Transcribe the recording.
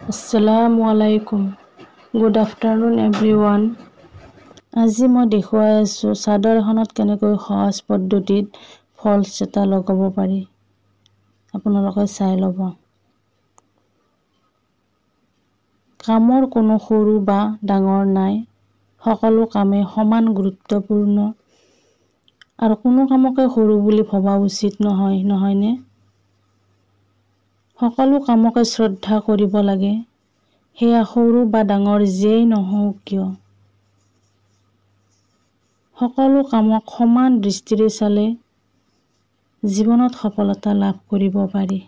Assalamu alaikum. Good afternoon everyone. আজি মই দেখুৱাই আছো চাদৰ এখনত কেনেকৈ সহজ পদ্ধতিত ফলছ এটা লগাব পাৰি। আপোনালোকে চাই ল'ব। কামৰ কোনো সৰু বা ডাঙৰ নাই। সকলো কামে সমান গুৰুত্বপূৰ্ণ আৰু কোনো কামকে সৰু বুলি ভবা উচিত নহয়নে? সকলো কামকে শ্ৰদ্ধা কৰিব লাগে, সেয়া সৰু বা ডাঙৰ যেই নহওক কিয়। সকলো কামক সমান দৃষ্টিৰে চালে জীৱনত সফলতা লাভ কৰিব পাৰি।